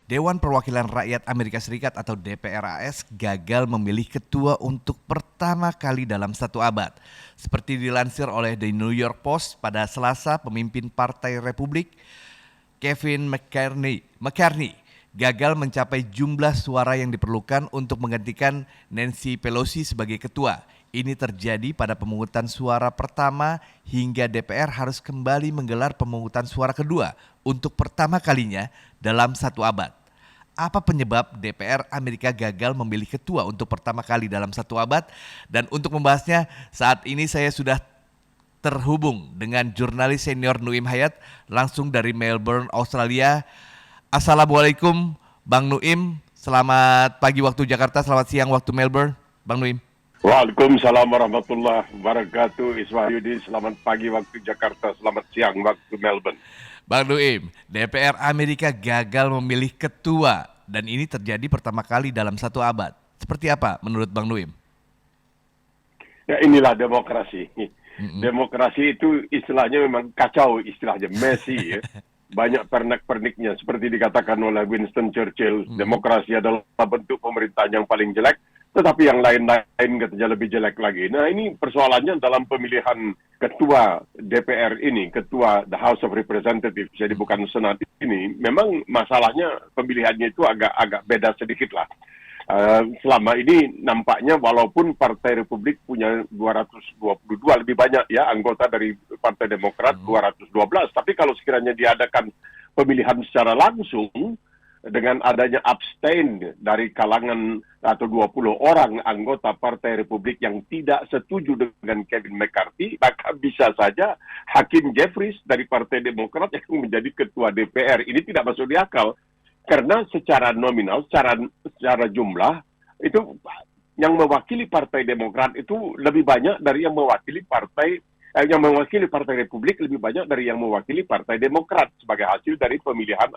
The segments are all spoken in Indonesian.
Dewan Perwakilan Rakyat Amerika Serikat atau DPR AS gagal memilih ketua untuk pertama kali dalam satu abad. Seperti dilansir oleh The New York Post pada Selasa, pemimpin Partai Republik Kevin McCarthy gagal mencapai jumlah suara yang diperlukan untuk menggantikan Nancy Pelosi sebagai ketua. Ini terjadi pada pemungutan suara pertama hingga DPR harus kembali menggelar pemungutan suara kedua untuk pertama kalinya dalam satu abad. Apa penyebab DPR Amerika gagal memilih ketua untuk pertama kali dalam satu abad? Dan untuk membahasnya, saat ini saya sudah terhubung dengan jurnalis senior Nuim Hayat langsung dari Melbourne, Australia. Assalamualaikum Bang Nuim, selamat pagi waktu Jakarta, selamat siang waktu Melbourne, Bang Nuim. Waalaikumsalam warahmatullahi wabarakatuh. Iswahyudi, selamat pagi waktu Jakarta, selamat siang waktu Melbourne. Bang Nuim, DPR Amerika gagal memilih ketua dan ini terjadi pertama kali dalam satu abad. Seperti apa menurut Bang Nuim? Ya, inilah demokrasi. Demokrasi itu istilahnya memang kacau, istilahnya messy ya. Banyak pernak-perniknya seperti dikatakan oleh Winston Churchill, demokrasi adalah bentuk pemerintahan yang paling jelek, tetapi yang lain-lain katanya lebih jelek lagi. Nah, ini persoalannya dalam pemilihan ketua DPR ini, ketua The House of Representatives, jadi bukan Senat ini, memang masalahnya pemilihannya itu agak beda sedikit lah. Selama ini nampaknya walaupun Partai Republik punya 222 lebih banyak ya anggota dari Partai Demokrat 212, tapi kalau sekiranya diadakan pemilihan secara langsung dengan adanya abstain dari kalangan atau 20 orang anggota Partai Republik yang tidak setuju dengan Kevin McCarthy, maka bisa saja Hakim Jeffries dari Partai Demokrat yang menjadi ketua DPR. Ini tidak masuk di akal. Karena secara nominal, secara jumlah, itu yang mewakili Partai Demokrat itu lebih banyak dari yang mewakili Partai Republik lebih banyak dari yang mewakili Partai Demokrat sebagai hasil dari pemilihan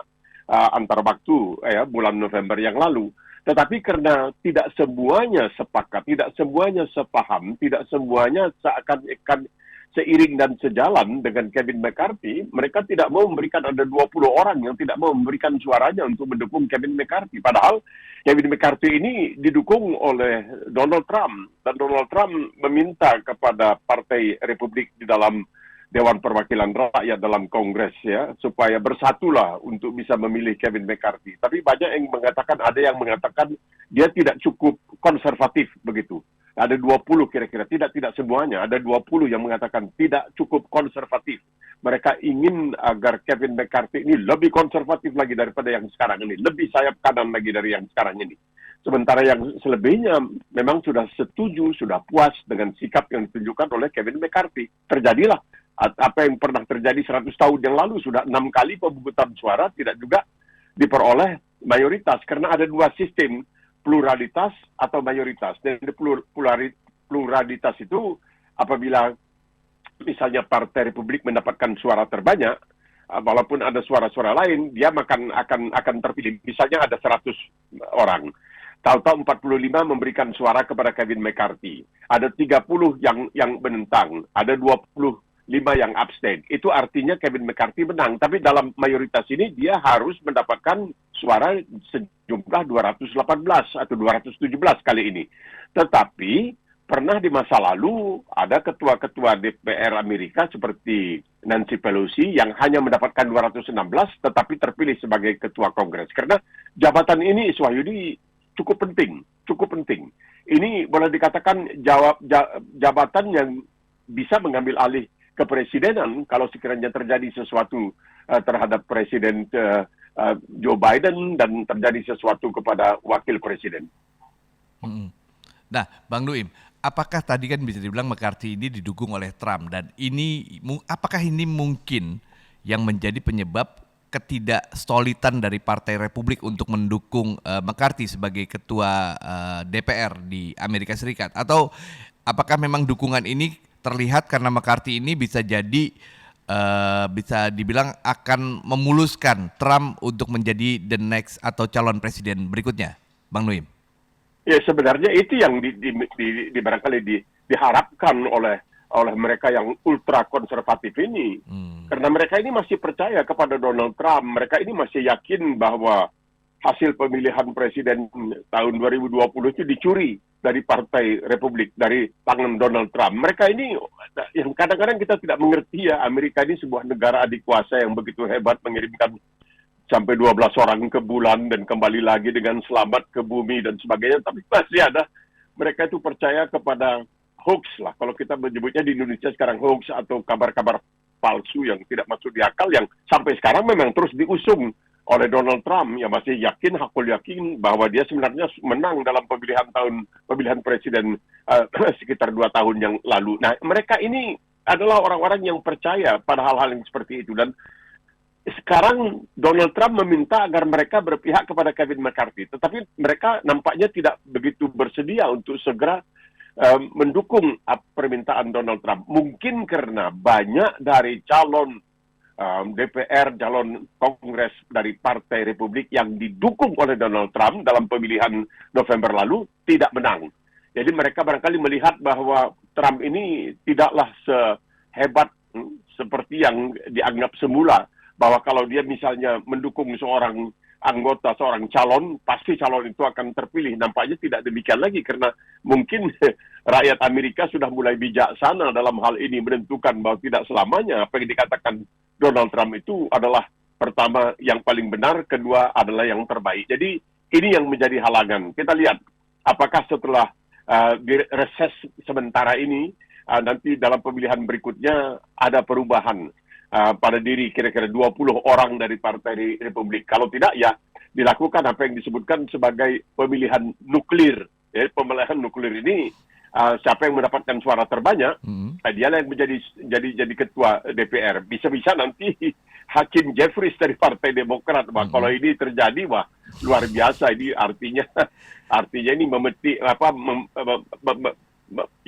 antar waktu bulan November yang lalu. Tetapi karena tidak semuanya sepakat, tidak semuanya sepaham, tidak semuanya seakan-akan seiring dan sejalan dengan Kevin McCarthy, mereka tidak mau memberikan, ada 20 orang yang tidak mau memberikan suaranya untuk mendukung Kevin McCarthy. Padahal Kevin McCarthy ini didukung oleh Donald Trump, dan Donald Trump meminta kepada Partai Republik di dalam Dewan Perwakilan Rakyat dalam Kongres ya, supaya bersatulah untuk bisa memilih Kevin McCarthy. Tapi banyak yang mengatakan, ada yang mengatakan dia tidak cukup konservatif begitu. Ada 20 kira-kira, tidak semuanya, ada 20 yang mengatakan tidak cukup konservatif. Mereka ingin agar Kevin McCarthy ini lebih konservatif lagi daripada yang sekarang ini, lebih sayap kanan lagi dari yang sekarang ini. Sementara yang selebihnya memang sudah setuju, sudah puas dengan sikap yang ditunjukkan oleh Kevin McCarthy. Terjadilah apa yang pernah terjadi 100 tahun yang lalu, sudah 6 kali pemungutan suara tidak juga diperoleh mayoritas, karena ada dua sistem, pluralitas atau mayoritas. Dan pluralitas itu apabila misalnya Partai Republik mendapatkan suara terbanyak, walaupun ada suara-suara lain, dia akan terpilih. Misalnya ada 100 orang. Tahu-tahu 45 memberikan suara kepada Kevin McCarthy. Ada 30 yang menentang, ada 25 yang abstain. Itu artinya Kevin McCarthy menang. Tapi dalam mayoritas ini dia harus mendapatkan suara sejumlah 218 atau 217 kali ini. Tetapi pernah di masa lalu ada ketua-ketua DPR Amerika seperti Nancy Pelosi yang hanya mendapatkan 216 tetapi terpilih sebagai ketua Kongres. Karena jabatan ini, Iswahyudi, cukup penting. Ini boleh dikatakan jabatan yang bisa mengambil alih kepresidenan kalau sekiranya terjadi sesuatu terhadap Presiden Joe Biden dan terjadi sesuatu kepada wakil presiden. Nah, Bang Nuim, apakah tadi kan bisa dibilang McCarthy ini didukung oleh Trump dan ini apakah ini mungkin yang menjadi penyebab ketidaksolidan dari Partai Republik untuk mendukung McCarthy sebagai ketua DPR di Amerika Serikat, atau apakah memang dukungan ini terlihat karena McCarthy ini bisa jadi bisa dibilang akan memuluskan Trump untuk menjadi the next atau calon presiden berikutnya, Bang Nuim? Ya, sebenarnya itu yang barangkali diharapkan oleh mereka yang ultra konservatif ini. Karena mereka ini masih percaya kepada Donald Trump, mereka ini masih yakin bahwa hasil pemilihan presiden tahun 2020 itu dicuri dari Partai Republik, dari tangan Donald Trump. Mereka ini yang kadang-kadang kita tidak mengerti ya, Amerika ini sebuah negara adik kuasa yang begitu hebat, mengirimkan sampai 12 orang ke bulan dan kembali lagi dengan selamat ke bumi dan sebagainya. Tapi masih ada, mereka itu percaya kepada hoax lah. Kalau kita menyebutnya di Indonesia sekarang hoax atau kabar-kabar palsu yang tidak masuk di akal, yang sampai sekarang memang terus diusung oleh Donald Trump, yang masih hakul yakin bahwa dia sebenarnya menang dalam pemilihan presiden sekitar 2 tahun yang lalu. Nah, mereka ini adalah orang-orang yang percaya pada hal-hal yang seperti itu. Dan sekarang Donald Trump meminta agar mereka berpihak kepada Kevin McCarthy. Tetapi mereka nampaknya tidak begitu bersedia untuk segera mendukung permintaan Donald Trump. Mungkin karena banyak dari calon DPR, calon Kongres dari Partai Republik yang didukung oleh Donald Trump dalam pemilihan November lalu tidak menang. Jadi mereka barangkali melihat bahwa Trump ini tidaklah sehebat seperti yang dianggap semula, bahwa kalau dia misalnya mendukung seorang anggota, seorang calon, pasti calon itu akan terpilih. Nampaknya tidak demikian lagi, karena mungkin rakyat Amerika sudah mulai bijaksana dalam hal ini, menentukan bahwa tidak selamanya apa yang dikatakan Donald Trump itu adalah pertama yang paling benar, kedua adalah yang terbaik. Jadi ini yang menjadi halangan. Kita lihat apakah setelah di reses sementara ini, nanti dalam pemilihan berikutnya ada perubahan pada diri kira-kira 20 orang dari Partai Republik. Kalau tidak, ya dilakukan apa yang disebutkan sebagai pemilihan nuklir. Ya, pemilihan nuklir ini siapa yang mendapatkan suara terbanyak, dialah yang jadi ketua DPR. Bisa-bisa nanti Hakim Jeffries dari Partai Demokrat. Kalau ini terjadi, wah luar biasa. Ini artinya ini memetik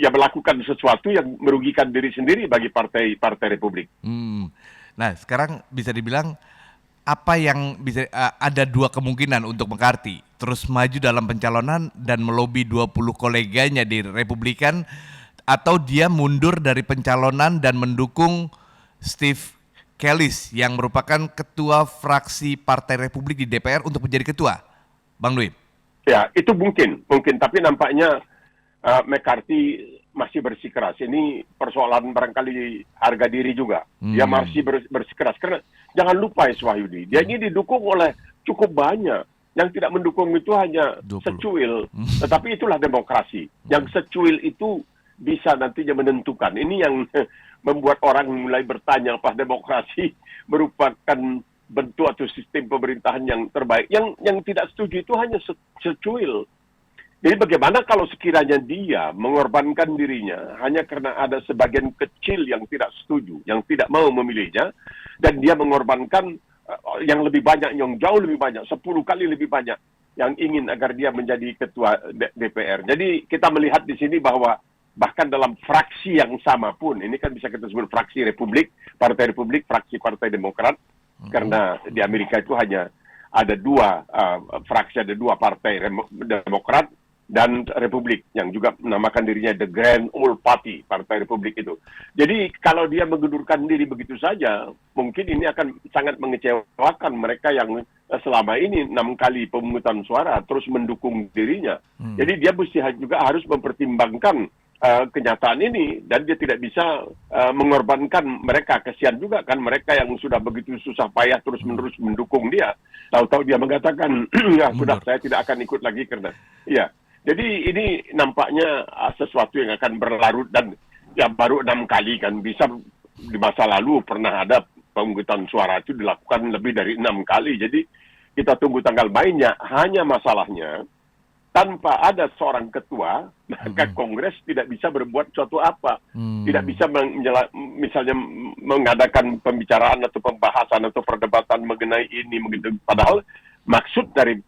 melakukan sesuatu yang merugikan diri sendiri bagi Partai Republik. Nah, sekarang bisa dibilang apa yang bisa ada 2 kemungkinan untuk McCarthy: terus maju dalam pencalonan dan melobi 20 koleganya di Republikan, atau dia mundur dari pencalonan dan mendukung Steve Scalise yang merupakan ketua fraksi Partai Republik di DPR untuk menjadi ketua. Bang Dwi. Ya, itu mungkin, tapi nampaknya McCarthy masih bersikeras. Ini persoalan barangkali harga diri juga. Dia masih bersikeras. Karena jangan lupa Wahyudi, dia ini didukung oleh cukup banyak. Yang tidak mendukung itu hanya 20. secuil. Tetapi itulah demokrasi. Yang secuil itu bisa nantinya menentukan. Ini yang membuat orang mulai bertanya, apakah demokrasi merupakan bentuk atau sistem pemerintahan yang terbaik. Yang tidak setuju itu hanya secuil. Jadi bagaimana kalau sekiranya dia mengorbankan dirinya hanya karena ada sebagian kecil yang tidak setuju, yang tidak mau memilihnya, dan dia mengorbankan yang lebih banyak, yang jauh lebih banyak, 10 kali lebih banyak yang ingin agar dia menjadi ketua DPR. Jadi kita melihat di sini bahwa bahkan dalam fraksi yang sama pun, ini kan bisa kita sebut fraksi Republik, Partai Republik, fraksi Partai Demokrat, karena di Amerika itu hanya ada 2 fraksi, ada 2 partai, Demokrat dan Republik, yang juga menamakan dirinya The Grand Old Party, Partai Republik itu. Jadi kalau dia mengundurkan diri begitu saja, mungkin ini akan sangat mengecewakan mereka yang selama ini 6 kali pemungutan suara terus mendukung dirinya. Jadi dia mesti juga harus mempertimbangkan kenyataan ini, dan dia tidak bisa mengorbankan mereka. Kesian juga kan mereka yang sudah begitu susah payah terus-menerus mendukung dia. Tahu-tahu dia mengatakan, ya sudah, saya tidak akan ikut lagi karena, ya. Jadi ini nampaknya sesuatu yang akan berlarut, dan ya baru 6 kali kan. Bisa di masa lalu pernah ada pemungutan suara itu dilakukan lebih dari 6 kali. Jadi kita tunggu tanggal mainnya. Hanya masalahnya, tanpa ada seorang ketua, maka Kongres tidak bisa berbuat suatu apa. Tidak bisa misalnya mengadakan pembicaraan atau pembahasan atau perdebatan mengenai ini. Padahal maksud dari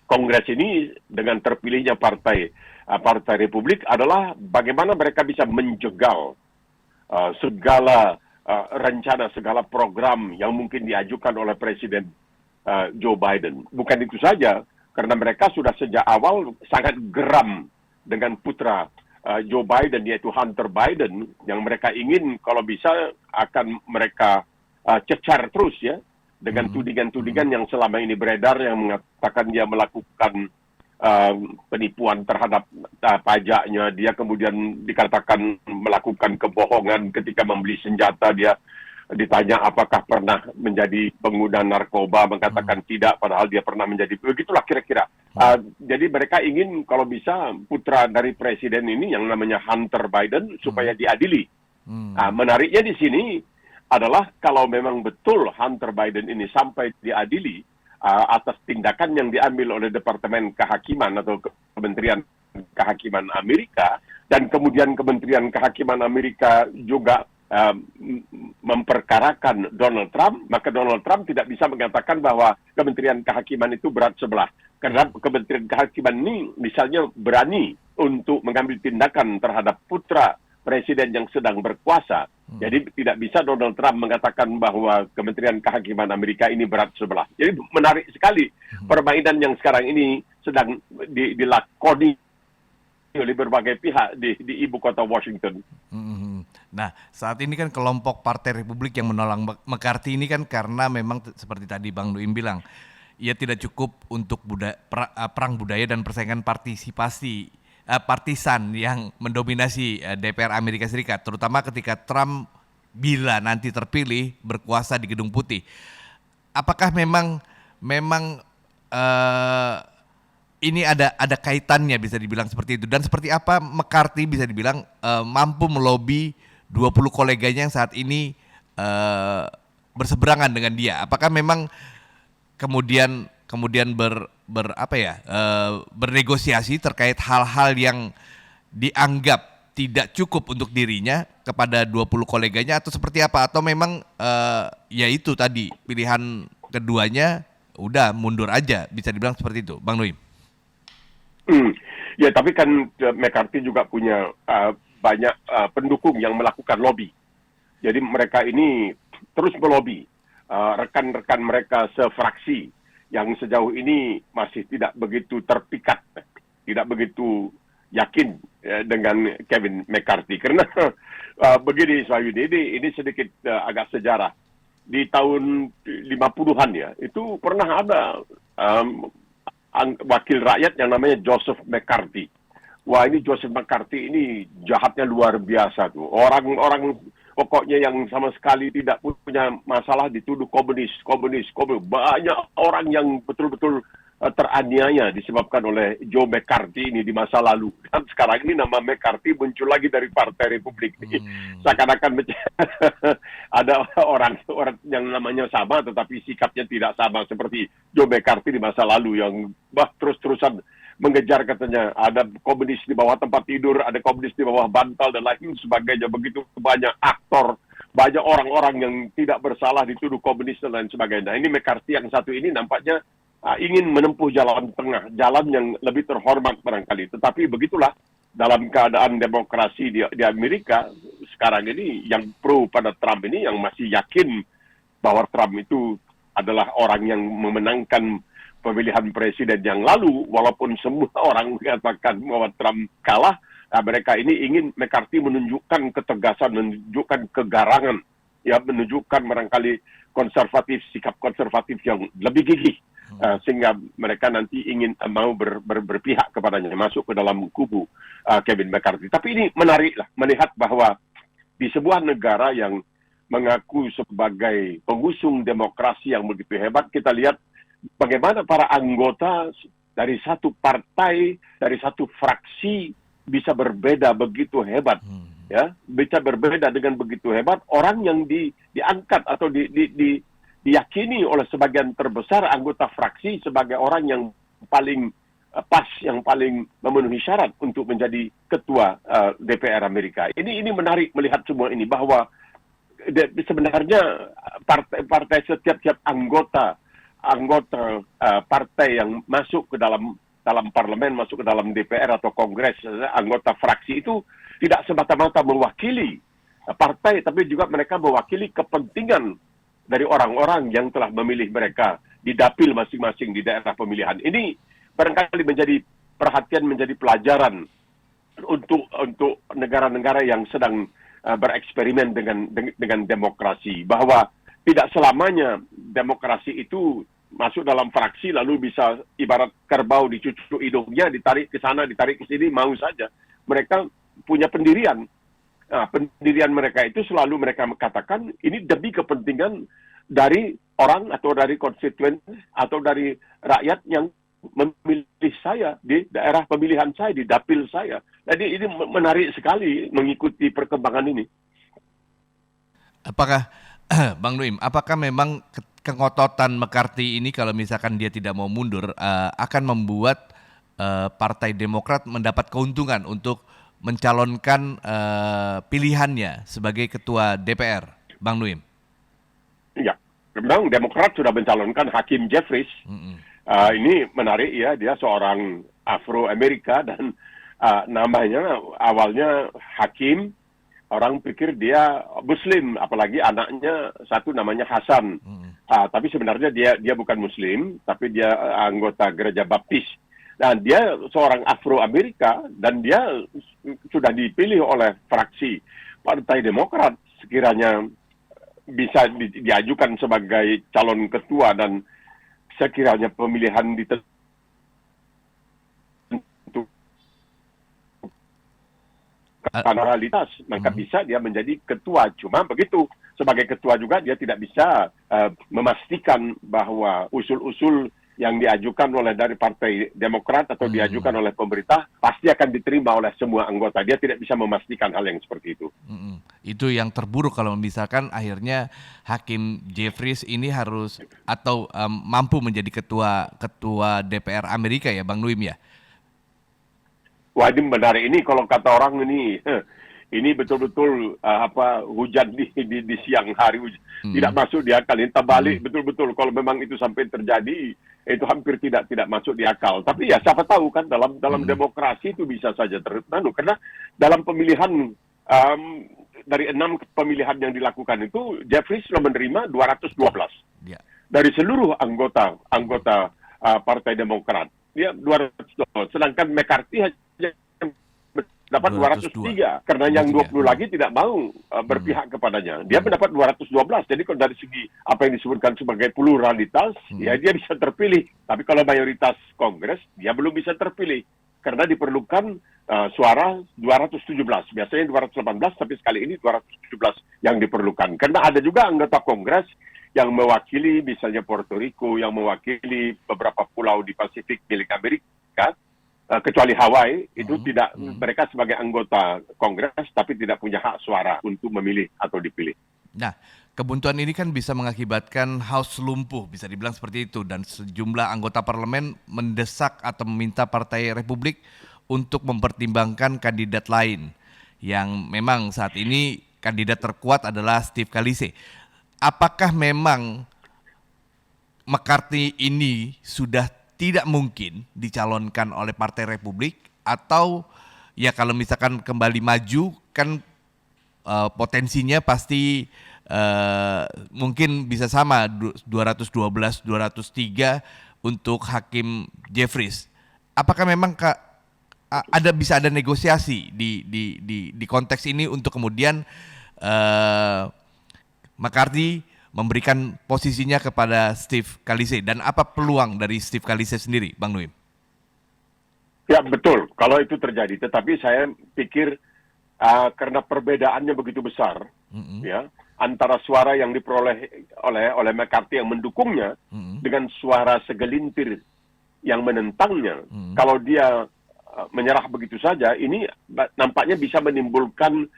Kongres ini dengan terpilihnya Partai Republik adalah bagaimana mereka bisa menjegal segala rencana, segala program yang mungkin diajukan oleh Presiden Joe Biden. Bukan itu saja, karena mereka sudah sejak awal sangat geram dengan putra Joe Biden, yaitu Hunter Biden, yang mereka ingin kalau bisa akan mereka cecar terus, ya. dengan tudingan-tudingan yang selama ini beredar yang mengatakan dia melakukan penipuan terhadap pajaknya, dia kemudian dikatakan melakukan kebohongan ketika membeli senjata. Dia ditanya apakah pernah menjadi pengguna narkoba, mengatakan tidak, padahal dia pernah menjadi, begitulah kira-kira. Jadi mereka ingin kalau bisa putra dari presiden ini yang namanya Hunter Biden supaya diadili. Menariknya di sini adalah kalau memang betul Hunter Biden ini sampai diadili atas tindakan yang diambil oleh Departemen Kehakiman atau Kementerian Kehakiman Amerika, dan kemudian Kementerian Kehakiman Amerika juga memperkarakan Donald Trump, maka Donald Trump tidak bisa mengatakan bahwa Kementerian Kehakiman itu berat sebelah. Karena Kementerian Kehakiman ini misalnya berani untuk mengambil tindakan terhadap putra presiden yang sedang berkuasa. Jadi tidak bisa Donald Trump mengatakan bahwa Kementerian Kehakiman Amerika ini berat sebelah. Jadi menarik sekali permainan yang sekarang ini sedang dilakoni oleh berbagai pihak di ibu kota Washington. Nah, saat ini kan kelompok Partai Republik yang menolak McCarthy ini kan karena memang seperti tadi Bang Nuim bilang, ia tidak cukup untuk perang budaya dan persaingan partisan yang mendominasi DPR Amerika Serikat, terutama ketika Trump bila nanti terpilih berkuasa di Gedung Putih. Apakah memang ini ada kaitannya, bisa dibilang seperti itu, dan seperti apa McCarthy bisa dibilang mampu melobi 20 koleganya yang saat ini berseberangan dengan dia? Apakah memang kemudian bernegosiasi terkait hal-hal yang dianggap tidak cukup untuk dirinya kepada 20 koleganya, atau seperti apa? Atau memang ya itu tadi pilihan keduanya udah mundur aja, bisa dibilang seperti itu, Bang Nuim? Ya, tapi kan McCarthy juga punya banyak pendukung yang melakukan lobby. Jadi mereka ini terus melobi rekan-rekan mereka sefraksi yang sejauh ini masih tidak begitu terpikat, tidak begitu yakin dengan Kevin McCarthy. Karena begini, Swayudi, ini sedikit agak sejarah. Di tahun 50-an ya, itu pernah ada wakil rakyat yang namanya Joseph McCarthy. Wah, ini Joseph McCarthy ini jahatnya luar biasa tuh. Orang pokoknya yang sama sekali tidak punya masalah dituduh komunis. Banyak orang yang betul-betul teraniaya disebabkan oleh Joe McCarthy ini di masa lalu. Dan sekarang ini nama McCarthy muncul lagi dari Partai Republik. Seakan-akan ada orang yang namanya sama tetapi sikapnya tidak sama seperti Joe McCarthy di masa lalu yang terus-terusan mengejar, katanya ada komunis di bawah tempat tidur, ada komunis di bawah bantal dan lain sebagainya. Begitu banyak aktor, banyak orang-orang yang tidak bersalah dituduh komunis dan lain sebagainya. Nah, ini McCarthy yang satu ini nampaknya ingin menempuh jalan tengah, jalan yang lebih terhormat barangkali. Tetapi begitulah dalam keadaan demokrasi di Amerika sekarang ini, yang pro pada Trump ini, yang masih yakin bahwa Trump itu adalah orang yang memenangkan pemilihan presiden yang lalu, walaupun semua orang mengatakan bahwa Trump kalah, mereka ini ingin McCarthy menunjukkan ketegasan, menunjukkan kegarangan, ya, menunjukkan barangkali sikap konservatif yang lebih gigih, sehingga mereka nanti ingin mau berpihak kepadanya, masuk ke dalam kubu Kevin McCarthy. Tapi ini menariklah melihat bahwa di sebuah negara yang mengaku sebagai pengusung demokrasi yang begitu hebat, kita lihat bagaimana para anggota dari satu partai, dari satu fraksi bisa berbeda begitu hebat, ya, bisa berbeda dengan begitu hebat. Orang yang diangkat atau diyakini oleh sebagian terbesar anggota fraksi sebagai orang yang paling pas, yang paling memenuhi syarat untuk menjadi ketua DPR Amerika. Ini menarik melihat semua ini, bahwa sebenarnya partai setiap anggota partai yang masuk ke dalam parlemen, masuk ke dalam DPR atau Kongres, anggota fraksi itu tidak semata-mata mewakili partai, tapi juga mereka mewakili kepentingan dari orang-orang yang telah memilih mereka di dapil masing-masing di daerah pemilihan. Ini barangkali menjadi perhatian, menjadi pelajaran untuk negara-negara yang sedang bereksperimen dengan demokrasi, bahwa tidak selamanya demokrasi itu masuk dalam fraksi lalu bisa ibarat kerbau dicucuk hidungnya, ditarik ke sana, ditarik ke sini, mau saja. Mereka punya pendirian. Nah, pendirian mereka itu selalu mereka katakan ini demi kepentingan dari orang atau dari konstituen atau dari rakyat yang memilih saya di daerah pemilihan saya, di dapil saya. Jadi ini menarik sekali mengikuti perkembangan ini. Apakah Bang Nuim, apakah memang kengototan McCarthy ini kalau misalkan dia tidak mau mundur akan membuat Partai Demokrat mendapat keuntungan untuk mencalonkan pilihannya sebagai ketua DPR, Bang Nuim? Ya, memang Demokrat sudah mencalonkan Hakim Jeffries. Ini menarik ya, dia seorang Afro-Amerika dan namanya awalnya Hakim. Orang pikir dia Muslim, apalagi anaknya satu namanya Hasan. Tapi sebenarnya dia bukan Muslim, tapi dia anggota gereja Baptis. Nah, dia seorang Afro-Amerika dan dia sudah dipilih oleh fraksi Partai Demokrat sekiranya bisa diajukan sebagai calon ketua dan sekiranya pemilihan karena realitas, maka bisa dia menjadi ketua. Cuma begitu, sebagai ketua juga dia tidak bisa memastikan bahwa usul-usul yang diajukan oleh dari Partai Demokrat atau diajukan oleh pemerintah pasti akan diterima oleh semua anggota. Dia tidak bisa memastikan hal yang seperti itu. Itu yang terburuk kalau misalkan akhirnya Hakim Jeffries ini harus atau mampu menjadi ketua DPR Amerika ya, Bang Nuim ya? Wah, ini menarik. Ini kalau kata orang ini betul-betul hujan di siang hari, tidak masuk di akal. Ini terbalik betul-betul. Kalau memang itu sampai terjadi, itu hampir tidak masuk di akal. Tapi ya siapa tahu kan dalam demokrasi itu bisa saja terjadi. Karena dalam pemilihan dari 6 pemilihan yang dilakukan itu, Jeffries sudah menerima 212 dari seluruh anggota Partai Demokrat. Dia 200, sedangkan McCarthy hanya dapat 203 karena yang 20 lagi tidak mau berpihak kepadanya. Dia mendapat 212. Jadi kalau dari segi apa yang disebutkan sebagai pluralitas, ya dia bisa terpilih. Tapi kalau mayoritas Kongres, dia belum bisa terpilih karena diperlukan suara 217. Biasanya 218, tapi sekali ini 217 yang diperlukan. Karena ada juga anggota Kongres yang mewakili misalnya Puerto Rico, yang mewakili beberapa pulau di Pasifik milik Amerika, kecuali Hawaii, itu tidak, mereka sebagai anggota Kongres tapi tidak punya hak suara untuk memilih atau dipilih. Nah, kebuntuan ini kan bisa mengakibatkan House lumpuh, bisa dibilang seperti itu, dan sejumlah anggota parlemen mendesak atau meminta Partai Republik untuk mempertimbangkan kandidat lain, yang memang saat ini kandidat terkuat adalah Steve Scalise. Apakah memang McCarthy ini sudah tidak mungkin dicalonkan oleh Partai Republik, atau ya kalau misalkan kembali maju kan potensinya pasti mungkin bisa sama 212, 203 untuk Hakim Jeffries. Apakah memang bisa ada negosiasi di konteks ini untuk kemudian McCarthy memberikan posisinya kepada Steve Scalise, dan apa peluang dari Steve Scalise sendiri, Bang Nuim? Ya betul, kalau itu terjadi. Tetapi saya pikir karena perbedaannya begitu besar, ya antara suara yang diperoleh oleh McCarthy yang mendukungnya dengan suara segelintir yang menentangnya, kalau dia menyerah begitu saja, ini nampaknya bisa menimbulkan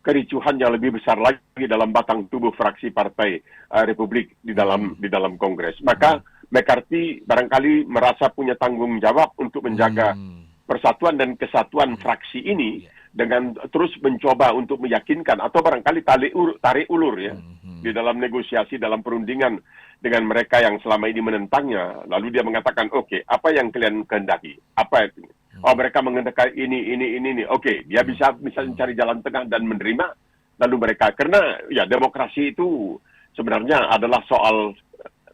kericuhan yang lebih besar lagi dalam batang tubuh fraksi Partai Republik di dalam Kongres. Maka McCarthy barangkali merasa punya tanggung jawab untuk menjaga persatuan dan kesatuan fraksi ini dengan terus mencoba untuk meyakinkan atau barangkali tarik ulur ya di dalam negosiasi, dalam perundingan dengan mereka yang selama ini menentangnya. Lalu dia mengatakan, oke, apa yang kalian kehendaki? Apa itu? Oh, mereka mengendaki ini. Oke, dia bisa mencari jalan tengah dan menerima. Lalu mereka, karena ya demokrasi itu sebenarnya adalah soal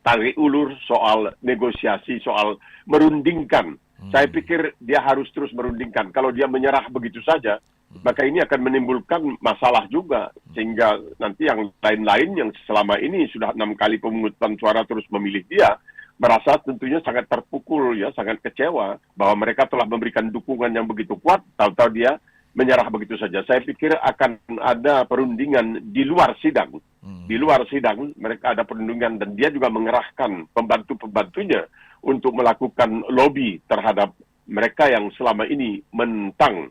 tarik ulur, soal negosiasi, soal merundingkan. Saya pikir dia harus terus merundingkan. Kalau dia menyerah begitu saja, maka ini akan menimbulkan masalah juga, sehingga nanti yang lain-lain yang selama ini sudah 6 kali pemungutan suara terus memilih dia, merasa tentunya sangat terpukul, ya, sangat kecewa bahwa mereka telah memberikan dukungan yang begitu kuat, tahu-tahu dia menyerah begitu saja. Saya pikir akan ada perundingan di luar sidang. Di luar sidang mereka ada perundingan, dan dia juga mengerahkan pembantu-pembantunya untuk melakukan lobby terhadap mereka yang selama ini menentang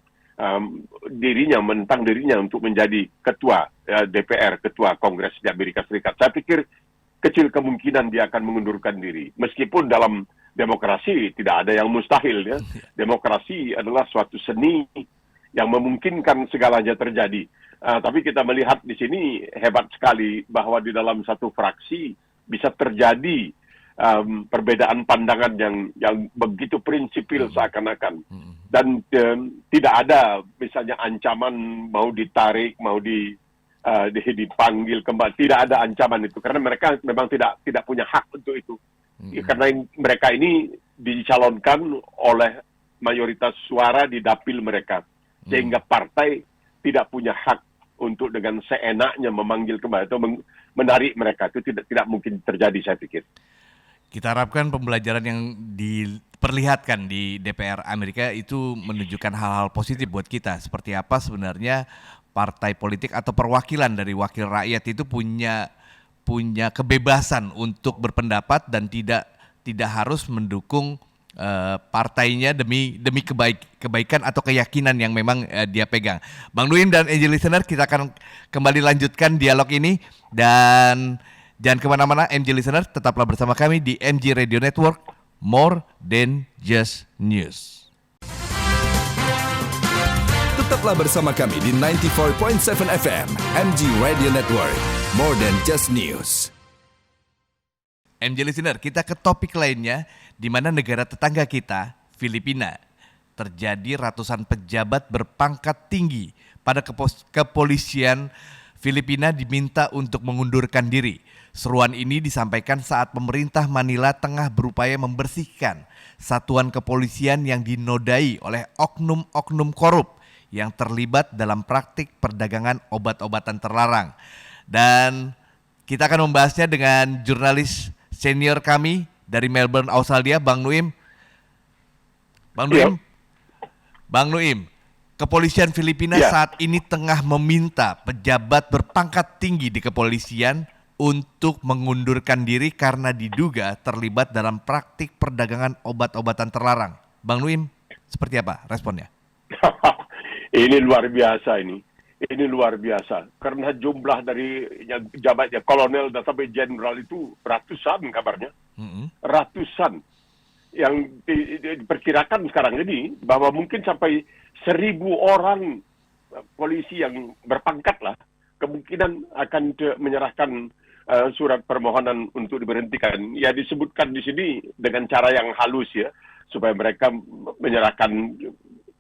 dirinya untuk menjadi ketua DPR, ketua Kongres di Amerika Serikat. Saya pikir kecil kemungkinan dia akan mengundurkan diri. Meskipun dalam demokrasi tidak ada yang mustahil, ya. Demokrasi adalah suatu seni yang memungkinkan segalanya terjadi. Tapi kita melihat di sini hebat sekali bahwa di dalam satu fraksi bisa terjadi perbedaan pandangan yang begitu prinsipil seakan-akan. Dan tidak ada misalnya ancaman mau ditarik, mau dipanggil kembali. Tidak ada ancaman itu, karena mereka memang tidak punya hak untuk itu. Karena mereka ini dicalonkan oleh mayoritas suara di dapil mereka, sehingga partai tidak punya hak untuk dengan seenaknya memanggil kembali atau menarik mereka. Itu tidak mungkin terjadi, saya pikir. Kita harapkan pembelajaran yang diperlihatkan di DPR Amerika itu menunjukkan hal-hal positif buat kita. Seperti apa sebenarnya partai politik atau perwakilan dari wakil rakyat itu punya kebebasan untuk berpendapat dan tidak harus mendukung partainya demi kebaikan atau keyakinan yang memang dia pegang. Bang Nuim dan Angel Listener, kita akan kembali lanjutkan dialog ini, dan jangan kemana-mana MG Listener, tetaplah bersama kami di MG Radio Network, More Than Just News. Tetaplah bersama kami di 94.7 FM, MG Radio Network, More Than Just News. MG Listener, kita ke topik lainnya, di mana negara tetangga kita, Filipina, terjadi ratusan pejabat berpangkat tinggi pada kepolisian Filipina diminta untuk mengundurkan diri. Seruan ini disampaikan saat pemerintah Manila tengah berupaya membersihkan satuan kepolisian yang dinodai oleh oknum-oknum korup yang terlibat dalam praktik perdagangan obat-obatan terlarang. Dan kita akan membahasnya dengan jurnalis senior kami dari Melbourne, Australia, Bang Nuim. Bang Nuim, kepolisian Filipina saat ini tengah meminta pejabat berpangkat tinggi di kepolisian untuk mengundurkan diri karena diduga terlibat dalam praktik perdagangan obat-obatan terlarang. Bang Nuim, seperti apa responnya? Ini luar biasa ini. Ini luar biasa. Karena jumlah dari jabatnya kolonel dan sampai jenderal itu ratusan kabarnya. Ratusan. Yang diperkirakan sekarang ini bahwa mungkin sampai 1,000 orang polisi yang berpangkat lah kemungkinan akan menyerahkan surat permohonan untuk diberhentikan. Ya, disebutkan di sini dengan cara yang halus, ya, supaya mereka menyerahkan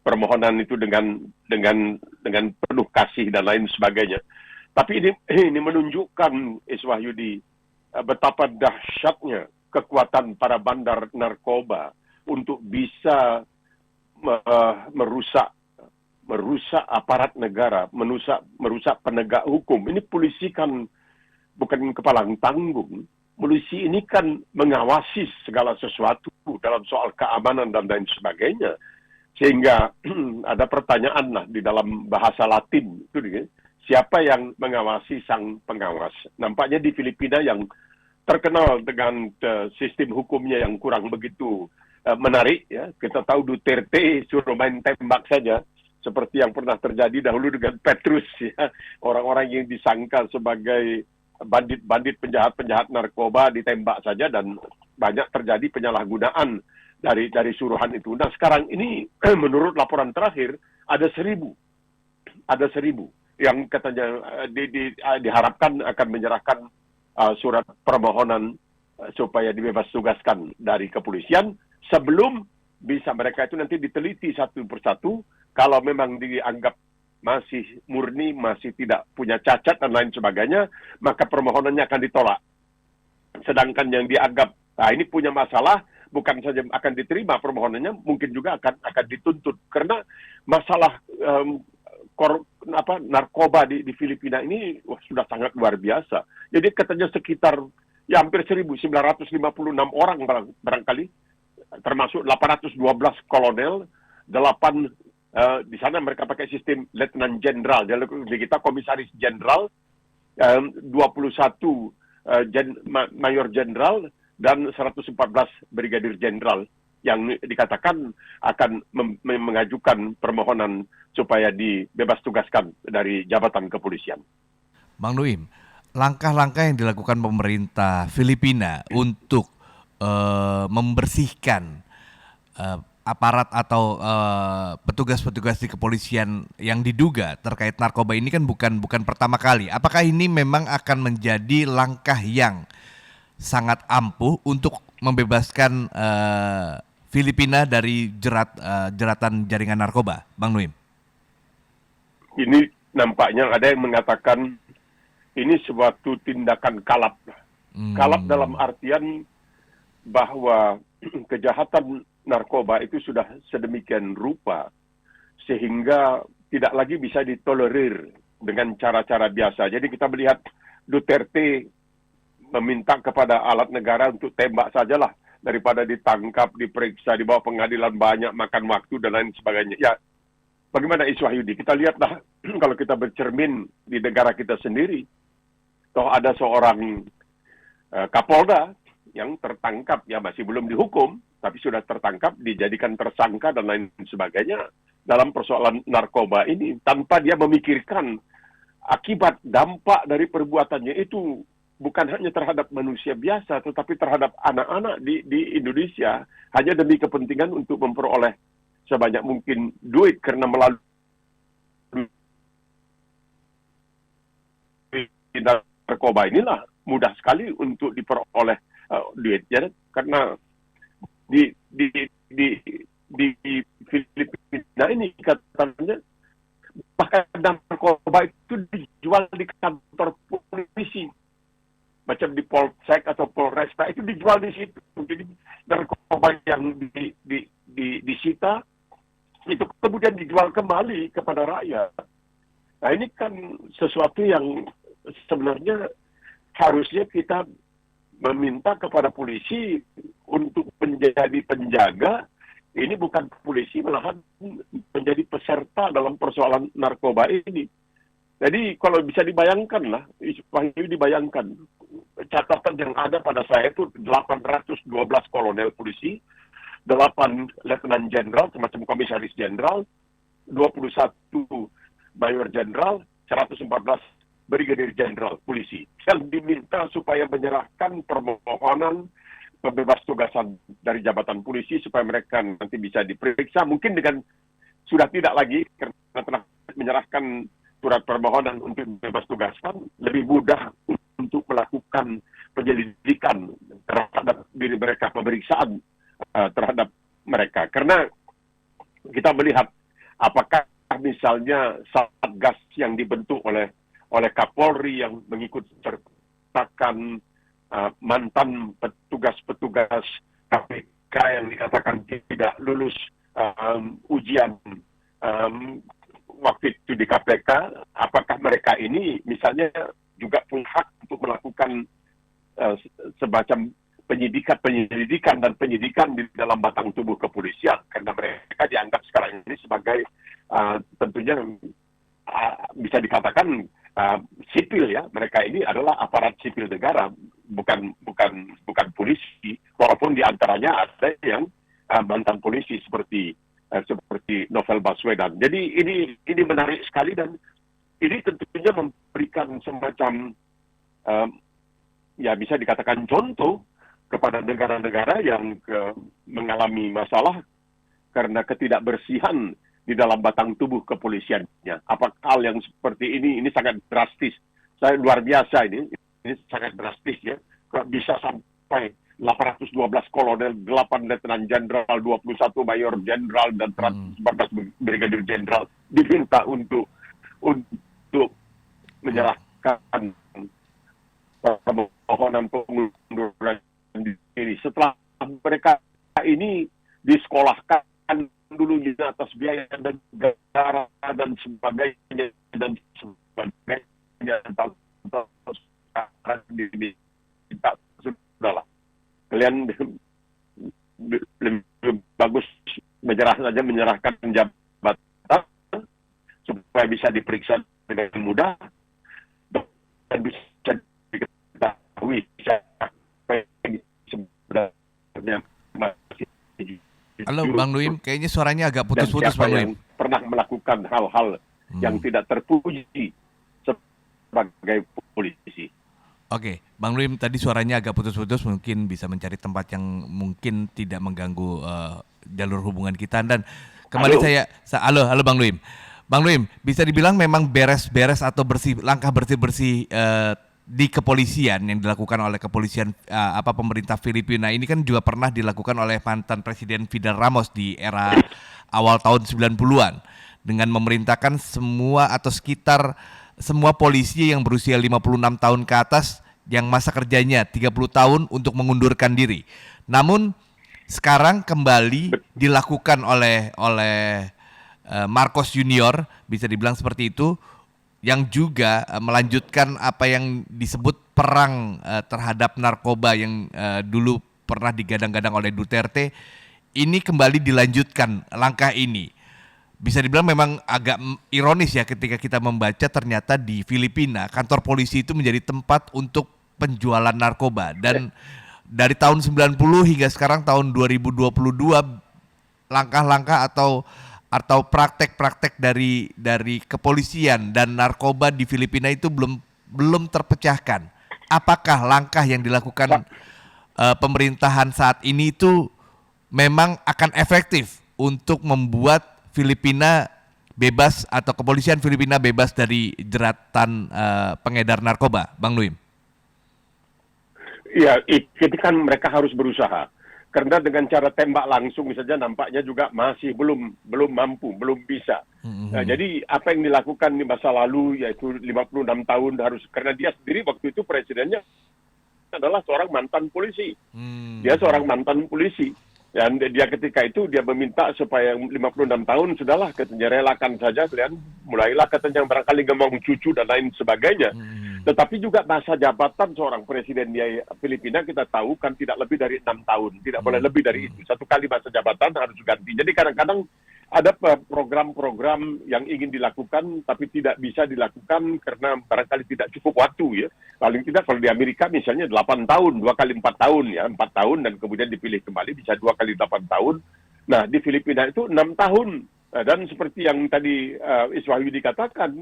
permohonan itu dengan penuh kasih dan lain sebagainya. Tapi ini menunjukkan, Iswahyudi, betapa dahsyatnya kekuatan para bandar narkoba untuk bisa merusak aparat negara, merusak penegak hukum. Ini polisi kan bukan kepalang tanggung. Polisi ini kan mengawasi segala sesuatu dalam soal keamanan dan lain sebagainya. Sehingga ada pertanyaan lah di dalam bahasa Latin itu, siapa yang mengawasi sang pengawas? Nampaknya di Filipina yang terkenal dengan sistem hukumnya yang kurang begitu menarik, ya. Kita tahu Duterte suruh main tembak saja, seperti yang pernah terjadi dahulu dengan Petrus, ya. Orang-orang yang disangka sebagai bandit-bandit, penjahat-penjahat narkoba ditembak saja, dan banyak terjadi penyalahgunaan dari suruhan itu. Nah, sekarang ini menurut laporan terakhir ada 1,000 yang katanya diharapkan akan menyerahkan surat permohonan supaya dibebas tugaskan dari kepolisian sebelum bisa mereka itu nanti diteliti satu persatu. Kalau memang dianggap masih murni, masih tidak punya cacat dan lain sebagainya, maka permohonannya akan ditolak. Sedangkan yang dianggap ini punya masalah, bukan saja akan diterima permohonannya, mungkin juga akan dituntut. Karena masalah narkoba di Filipina ini sudah sangat luar biasa. Jadi katanya sekitar hampir 1.956 orang barangkali, termasuk 812 kolonel, 8 di sana mereka pakai sistem Letnan Jenderal, di kita Komisaris Jenderal, 21 Mayor Jenderal, dan 114 Brigadir Jenderal yang dikatakan akan mengajukan permohonan supaya dibebas tugaskan dari jabatan kepolisian. Bang Nuim, langkah-langkah yang dilakukan pemerintah Filipina untuk membersihkan aparat atau petugas-petugas di kepolisian yang diduga terkait narkoba ini kan bukan pertama kali. Apakah ini memang akan menjadi langkah yang sangat ampuh untuk membebaskan Filipina dari jeratan jaringan narkoba, Bang Nuim? Ini nampaknya ada yang mengatakan ini suatu tindakan kalap. Kalap dalam artian bahwa kejahatan narkoba itu sudah sedemikian rupa sehingga tidak lagi bisa ditolerir dengan cara-cara biasa. Jadi kita melihat Duterte meminta kepada alat negara untuk tembak sajalah daripada ditangkap, diperiksa, dibawa pengadilan banyak, makan waktu dan lain sebagainya. Ya, bagaimana Isu Wahyudi? Kita lihatlah kalau kita bercermin di negara kita sendiri, toh ada seorang Kapolda yang tertangkap, ya masih belum dihukum, tapi sudah tertangkap, dijadikan tersangka dan lain sebagainya dalam persoalan narkoba ini, tanpa dia memikirkan akibat dampak dari perbuatannya itu bukan hanya terhadap manusia biasa, tetapi terhadap anak-anak di Indonesia, hanya demi kepentingan untuk memperoleh sebanyak mungkin duit, karena melalui narkoba inilah mudah sekali untuk diperoleh duit, ya, karena di Filipina ini katanya bahkan narkoba itu dijual di kantor polisi, macam di Polsek atau Polresta itu dijual di situ. Jadi narkoba yang disita itu kemudian dijual kembali kepada rakyat. Nah, ini kan sesuatu yang sebenarnya harusnya kita meminta kepada polisi untuk menjadi penjaga. Ini bukan polisi, malahan menjadi peserta dalam persoalan narkoba ini. Jadi kalau bisa dibayangkan lah, dibayangkan catatan yang ada pada saya itu 812 kolonel polisi, 8 letnan jenderal, semacam komisaris jenderal, 21 mayor jenderal, 114 brigadir jenderal polisi yang diminta supaya menyerahkan permohonan pembebas tugasan dari jabatan polisi supaya mereka nanti bisa diperiksa, mungkin dengan sudah tidak lagi karena telah menyerahkan surat permohonan untuk bebas tugasan, lebih mudah untuk melakukan penyelidikan terhadap diri mereka, pemeriksaan terhadap mereka. Karena kita melihat apakah misalnya Satgas yang dibentuk oleh Kapolri yang mengikut sertakan mantan petugas-petugas KPK yang dikatakan tidak lulus ujian waktu itu di KPK, apakah mereka ini misalnya juga punya hak untuk melakukan semacam penyelidikan dan penyidikan di dalam batang tubuh kepolisian, karena mereka dianggap sekarang ini sebagai tentunya bisa dikatakan sipil, ya. Mereka ini adalah aparat sipil negara, bukan polisi, walaupun diantaranya ada yang mantan polisi seperti Novel Baswedan. Jadi ini menarik sekali, dan ini tentunya memberikan semacam ya bisa dikatakan contoh kepada negara-negara yang mengalami masalah karena ketidakbersihan di dalam batang tubuh kepolisiannya. Apa hal yang seperti ini sangat drastis. Saya luar biasa ini sangat drastis, ya. Bisa sampai 812 kolonel, 8 letnan jenderal, 21 mayor jenderal, dan 114 brigadir jenderal diminta untuk menyerahkan permohonan pengunduran diri. Setelah mereka ini disekolahkan dulunya atas biaya negara dan sebagainya, sekarang diminta sudahlah. Kalian lebih bagus menyerahkan jabatan supaya bisa diperiksa dengan mudah dan bisa diketahui siapa yang sebenarnya masih. Halo Bang Nuim, kayaknya suaranya agak Dan putus-putus siapa Bang yang Nuim. pernah melakukan hal-hal yang tidak terpuji sebagai polisi. Oke, Bang Nuim tadi suaranya agak putus-putus, mungkin bisa mencari tempat yang mungkin tidak mengganggu jalur hubungan kita. Dan kembali halo Bang Nuim. Bang Nuim, bisa dibilang memang beres-beres atau langkah bersih-bersih di kepolisian yang dilakukan oleh kepolisian pemerintah Filipina ini kan juga pernah dilakukan oleh mantan Presiden Fidel Ramos di era awal tahun 90-an dengan memerintahkan semua atau sekitar semua polisi yang berusia 56 tahun ke atas yang masa kerjanya 30 tahun untuk mengundurkan diri. Namun sekarang kembali dilakukan oleh Marcos Junior, bisa dibilang seperti itu, yang juga melanjutkan apa yang disebut perang terhadap narkoba yang dulu pernah digadang-gadang oleh Duterte. Ini kembali dilanjutkan langkah ini. Bisa dibilang memang agak ironis ya ketika kita membaca ternyata di Filipina kantor polisi itu menjadi tempat untuk penjualan narkoba. Dan dari tahun 90 hingga sekarang tahun 2022 langkah-langkah atau praktek-praktek dari kepolisian dan narkoba di Filipina itu belum terpecahkan. Apakah langkah yang dilakukan pemerintahan saat ini itu memang akan efektif untuk membuat Filipina bebas atau kepolisian Filipina bebas dari jeratan pengedar narkoba, Bang Nuim? Iya, itu kan mereka harus berusaha. Karena dengan cara tembak langsung saja nampaknya juga masih belum mampu, belum bisa. Nah, jadi apa yang dilakukan di masa lalu yaitu 56 tahun harus, karena dia sendiri waktu itu presidennya adalah seorang mantan polisi. Dia seorang mantan polisi. Dan dia ketika itu dia meminta supaya 56 tahun sudahlah, katanya relakan saja kalian, mulailah katanya barangkali ngomong cucu dan lain sebagainya. Tetapi juga masa jabatan seorang presiden di Filipina kita tahu kan tidak lebih dari 6 tahun, tidak boleh lebih dari itu. Satu kali masa jabatan harus ganti. Jadi kadang-kadang ada program-program yang ingin dilakukan tapi tidak bisa dilakukan karena barangkali tidak cukup waktu ya. Paling tidak kalau di Amerika misalnya 8 tahun, 2 kali 4 tahun ya, 4 tahun dan kemudian dipilih kembali bisa 2 kali 8 tahun. Nah, di Filipina itu 6 tahun. Dan seperti yang tadi Iswahyu dikatakan,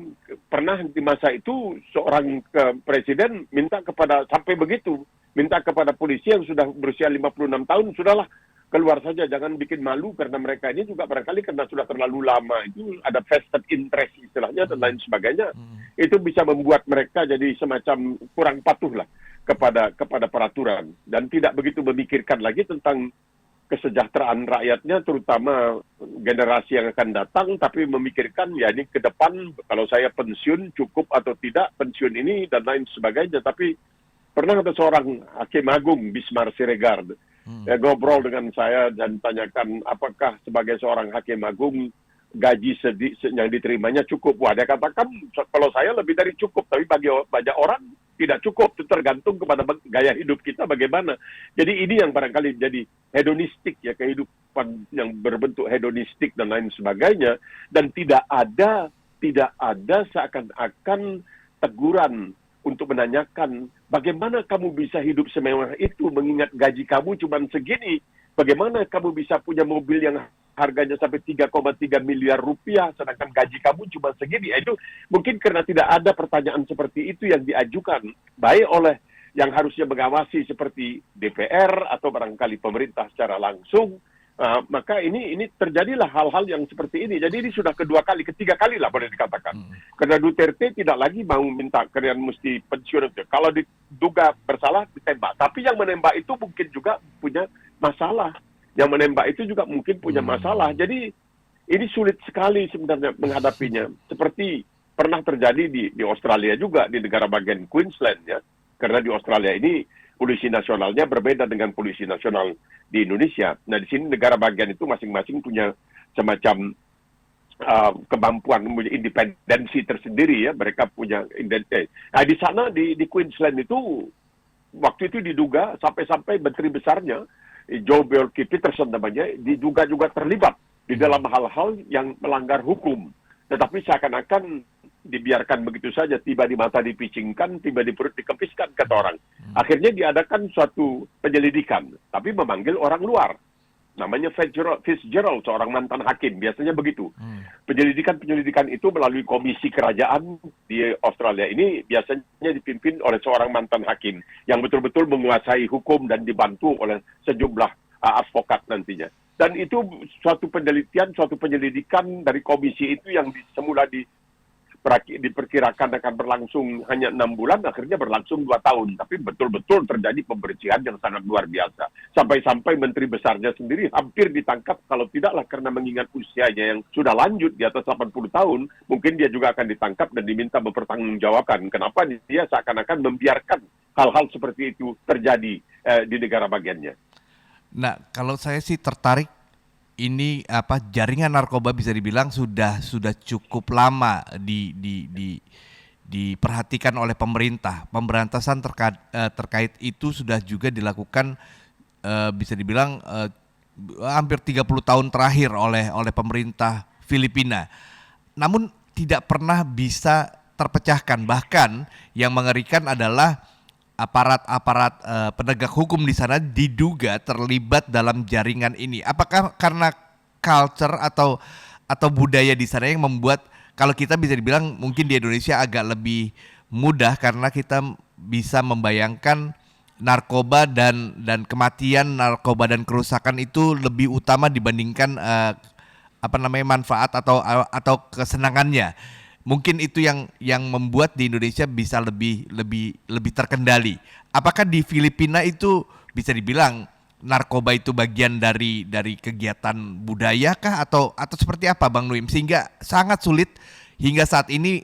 pernah di masa itu seorang presiden minta sampai begitu, minta kepada polisi yang sudah berusia 56 tahun, sudahlah keluar saja, jangan bikin malu karena mereka ini juga barangkali karena sudah terlalu lama itu ada vested interest istilahnya dan lain sebagainya. Itu bisa membuat mereka jadi semacam kurang patuh lah kepada peraturan dan tidak begitu memikirkan lagi tentang kesejahteraan rakyatnya, terutama generasi yang akan datang, tapi memikirkan ya ini ke depan kalau saya pensiun cukup atau tidak pensiun ini dan lain sebagainya. Tapi pernah ada seorang hakim agung, Bismar Siregar, ngobrol dengan saya dan tanyakan apakah sebagai seorang hakim agung gaji yang diterimanya cukup. Wah, dia katakan kalau saya lebih dari cukup, tapi bagi banyak orang tidak cukup, itu tergantung kepada gaya hidup kita bagaimana. Jadi ini yang barangkali jadi hedonistik ya, kehidupan yang berbentuk hedonistik dan lain sebagainya, dan tidak ada seakan-akan teguran untuk menanyakan bagaimana kamu bisa hidup semewah itu mengingat gaji kamu cuma segini, bagaimana kamu bisa punya mobil yang harganya sampai 3,3 miliar rupiah, sedangkan gaji kamu cuma segini. Itu mungkin karena tidak ada pertanyaan seperti itu yang diajukan, baik oleh yang harusnya mengawasi seperti DPR atau barangkali pemerintah secara langsung. Maka ini terjadilah hal-hal yang seperti ini. Jadi ini sudah ketiga kali lah boleh dikatakan. Karena Duterte tidak lagi mau minta kalian mesti pensiun. Kalau diduga bersalah ditembak. Tapi yang menembak itu mungkin juga punya masalah. Yang menembak itu juga mungkin punya masalah. Jadi ini sulit sekali sebenarnya menghadapinya. Seperti pernah terjadi di Australia juga, di negara bagian Queensland ya. Karena di Australia ini polisi nasionalnya berbeda dengan polisi nasional di Indonesia. Nah, di sini negara bagian itu masing-masing punya semacam kemampuan, punya independensi tersendiri ya, mereka punya identitas. Nah di sana di Queensland itu waktu itu diduga sampai-sampai menteri besarnya Joe Peterson namanya diduga juga terlibat di dalam hal-hal yang melanggar hukum, tetapi seakan-akan dibiarkan begitu saja, tiba di mata dipicingkan, tiba di perut dikepiskan kata orang. Akhirnya diadakan suatu penyelidikan, tapi memanggil orang luar. Namanya Fitzgerald, seorang mantan hakim, biasanya begitu. Penyelidikan itu melalui komisi kerajaan di Australia ini biasanya dipimpin oleh seorang mantan hakim yang betul-betul menguasai hukum dan dibantu oleh sejumlah advokat nantinya. Dan itu suatu penelitian, suatu penyelidikan dari komisi itu yang semula diperkirakan akan berlangsung hanya 6 bulan, akhirnya berlangsung 2 tahun. Tapi betul-betul terjadi pembersihan yang sangat luar biasa. Sampai-sampai menteri besarnya sendiri hampir ditangkap, kalau tidaklah karena mengingat usianya yang sudah lanjut di atas 80 tahun, mungkin dia juga akan ditangkap dan diminta mempertanggungjawabkan. Kenapa dia seakan-akan membiarkan hal-hal seperti itu terjadi di negara bagiannya. Nah, kalau saya sih tertarik ini jaringan narkoba bisa dibilang sudah cukup lama diperhatikan oleh pemerintah. Pemberantasan terkait itu sudah juga dilakukan bisa dibilang hampir 30 tahun terakhir oleh pemerintah Filipina. Namun tidak pernah bisa terpecahkan. Bahkan yang mengerikan adalah aparat penegak hukum di sana diduga terlibat dalam jaringan ini. Apakah karena culture atau budaya di sana yang membuat, kalau kita bisa dibilang mungkin di Indonesia agak lebih mudah karena kita bisa membayangkan narkoba dan kematian narkoba dan kerusakan itu lebih utama dibandingkan manfaat atau kesenangannya. Mungkin itu yang membuat di Indonesia bisa lebih terkendali. Apakah di Filipina itu bisa dibilang narkoba itu bagian dari kegiatan budaya kah atau seperti apa, Bang Nuim, sehingga sangat sulit hingga saat ini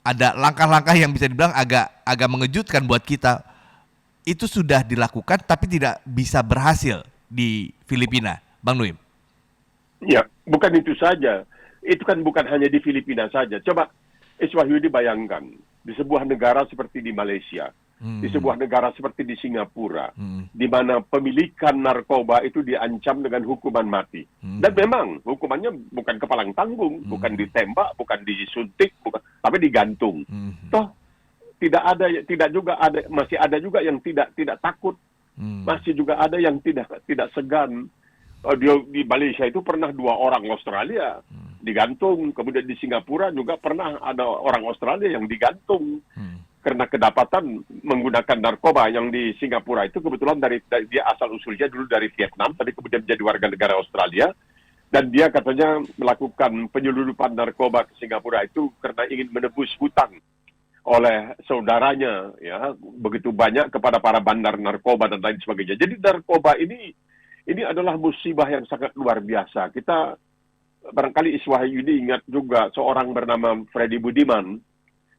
ada langkah-langkah yang bisa dibilang agak mengejutkan buat kita. Itu sudah dilakukan tapi tidak bisa berhasil di Filipina, Bang Nuim. Ya, bukan itu saja. Itu kan bukan hanya di Filipina saja. Coba Iswahyudi bayangkan, di sebuah negara seperti di Malaysia, di sebuah negara seperti di Singapura, di mana pemilikan narkoba itu diancam dengan hukuman mati. Dan memang hukumannya bukan kepalang tanggung, bukan ditembak, bukan disuntik, tapi digantung. Toh masih ada juga yang tidak takut, masih juga ada yang tidak segan. Di Malaysia itu pernah 2 orang Australia digantung, kemudian di Singapura juga pernah ada orang Australia yang digantung karena kedapatan menggunakan narkoba. Yang di Singapura itu kebetulan dari dia asal usulnya dulu dari Vietnam, tapi kemudian menjadi warga negara Australia, dan dia katanya melakukan penyelundupan narkoba ke Singapura itu karena ingin menebus hutang oleh saudaranya, ya, begitu banyak kepada para bandar narkoba dan lain sebagainya. Jadi narkoba ini adalah musibah yang sangat luar biasa. Kita barangkali Iswahyudi ingat juga seorang bernama Freddy Budiman.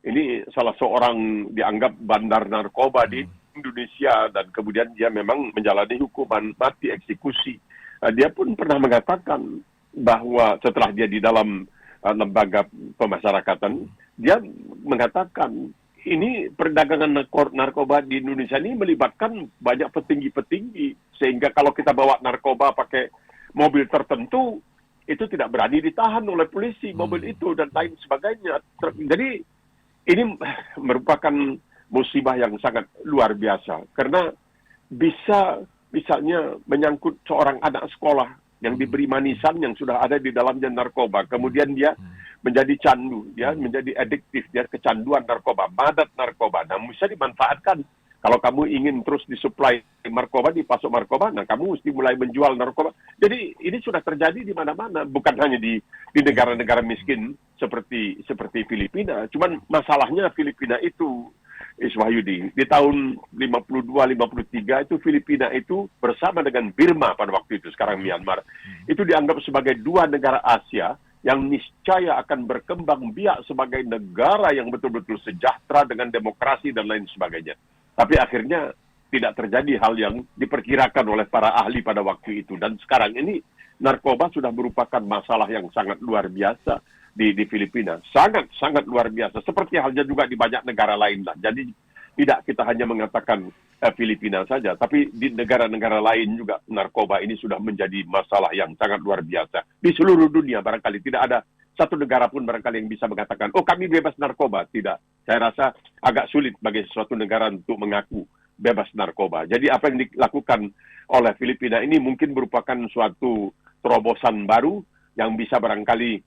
Ini salah seorang dianggap bandar narkoba di Indonesia, dan kemudian dia memang menjalani hukuman mati, eksekusi. Dia pun pernah mengatakan bahwa setelah dia di dalam lembaga pemasyarakatan, dia mengatakan ini perdagangan narkoba di Indonesia ini melibatkan banyak petinggi-petinggi, sehingga kalau kita bawa narkoba pakai mobil tertentu, itu tidak berani ditahan oleh polisi, mobil itu, dan lain sebagainya. Jadi ini merupakan musibah yang sangat luar biasa, karena bisa misalnya menyangkut seorang anak sekolah yang diberi manisan yang sudah ada di dalamnya narkoba, kemudian dia menjadi candu, dia menjadi adiktif, dia kecanduan narkoba, madat narkoba. Nah, bisa dimanfaatkan. Kalau kamu ingin terus disuplai narkoba, dipasok narkoba, nah kamu mesti mulai menjual narkoba. Jadi ini sudah terjadi di mana-mana, bukan hanya di negara-negara miskin seperti Filipina. Cuman masalahnya Filipina itu, Iswahyudi, di tahun 52-53 itu Filipina itu bersama dengan Burma pada waktu itu, sekarang Myanmar, itu dianggap sebagai 2 negara Asia yang niscaya akan berkembang biak sebagai negara yang betul-betul sejahtera dengan demokrasi dan lain sebagainya. Tapi akhirnya tidak terjadi hal yang diperkirakan oleh para ahli pada waktu itu. Dan sekarang ini narkoba sudah merupakan masalah yang sangat luar biasa di Filipina. Sangat luar biasa. Seperti halnya juga di banyak negara lain lah. Jadi tidak kita hanya mengatakan Filipina saja, tapi di negara-negara lain juga narkoba ini sudah menjadi masalah yang sangat luar biasa. Di seluruh dunia barangkali tidak ada satu negara pun barangkali yang bisa mengatakan, oh kami bebas narkoba. Tidak. Saya rasa agak sulit bagi suatu negara untuk mengaku bebas narkoba. Jadi apa yang dilakukan oleh Filipina ini mungkin merupakan suatu terobosan baru yang bisa barangkali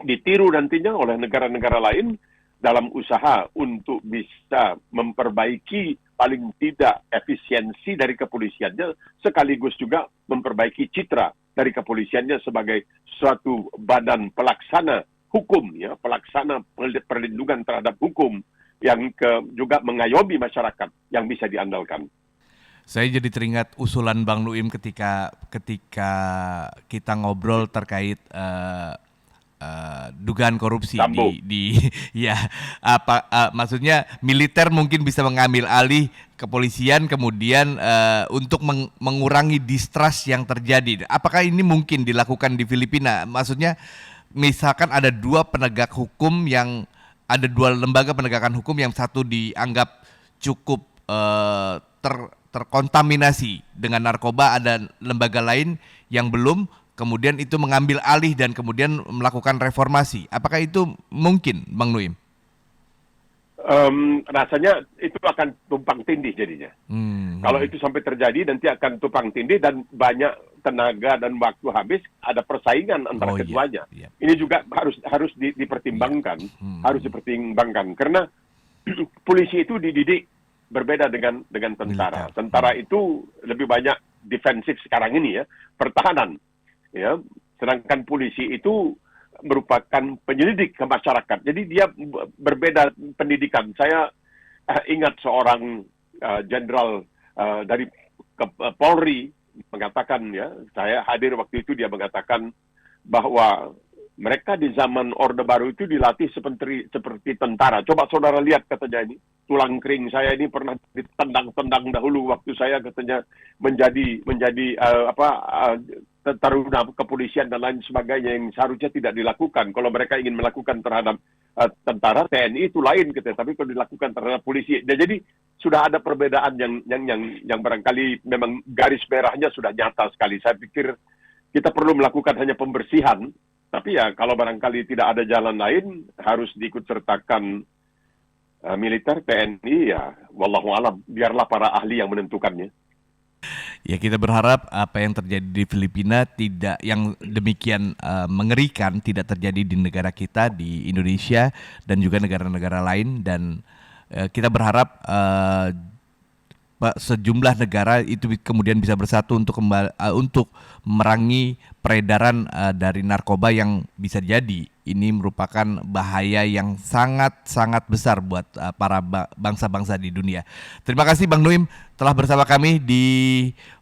ditiru nantinya oleh negara-negara lain dalam usaha untuk bisa memperbaiki paling tidak efisiensi dari kepolisiannya, sekaligus juga memperbaiki citra dari kepolisiannya sebagai suatu badan pelaksana hukum, ya, pelaksana perlindungan terhadap hukum yang juga mengayomi masyarakat yang bisa diandalkan. Saya jadi teringat usulan Bang Nuim ketika kita ngobrol terkait dugaan korupsi di ya maksudnya militer mungkin bisa mengambil alih kepolisian kemudian untuk mengurangi distrust yang terjadi. Apakah ini mungkin dilakukan di Filipina? Maksudnya misalkan ada dua lembaga penegakan hukum yang satu dianggap cukup terkontaminasi dengan narkoba, ada lembaga lain yang belum, kemudian itu mengambil alih dan kemudian melakukan reformasi. Apakah itu mungkin, Bang Nuim? Rasanya itu akan tumpang tindih jadinya. Kalau itu sampai terjadi, nanti akan tumpang tindih dan banyak tenaga dan waktu habis, ada persaingan antara keduanya. Iya. Ini juga harus dipertimbangkan, harus dipertimbangkan karena polisi itu dididik berbeda dengan tentara. Militer. Tentara itu lebih banyak defensif sekarang ini, ya, pertahanan. Ya, sedangkan polisi itu merupakan penyelidik ke masyarakat. Jadi dia berbeda pendidikan. Saya ingat seorang jenderal dari Polri mengatakan, ya, saya hadir waktu itu, dia mengatakan bahwa mereka di zaman Orde Baru itu dilatih seperti tentara. Coba saudara lihat, katanya, ini tulang kering saya ini pernah ditendang-tendang dahulu waktu saya, katanya, menjadi taruna kepolisian dan lain sebagainya yang seharusnya tidak dilakukan. Kalau mereka ingin melakukan terhadap tentara, TNI itu lain, katanya. Tapi kalau dilakukan terhadap polisi, jadi sudah ada perbedaan yang barangkali memang garis merahnya sudah nyata sekali. Saya pikir kita perlu melakukan hanya pembersihan. Tapi ya kalau barangkali tidak ada jalan lain, harus diikut sertakan militer, TNI, ya wallahu alam, biarlah para ahli yang menentukannya. Ya, kita berharap apa yang terjadi di Filipina tidak yang demikian mengerikan tidak terjadi di negara kita, di Indonesia dan juga negara-negara lain, dan kita berharap sejumlah negara itu kemudian bisa bersatu untuk memerangi peredaran dari narkoba yang bisa jadi ini merupakan bahaya yang sangat-sangat besar buat para bangsa-bangsa di dunia. Terima kasih Bang Nuim telah bersama kami di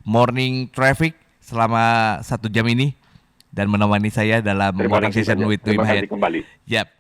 Morning Traffic selama 1 jam ini dan menemani saya dalam Morning Session with Nuim Hayat. Terima kasih kembali. Yap.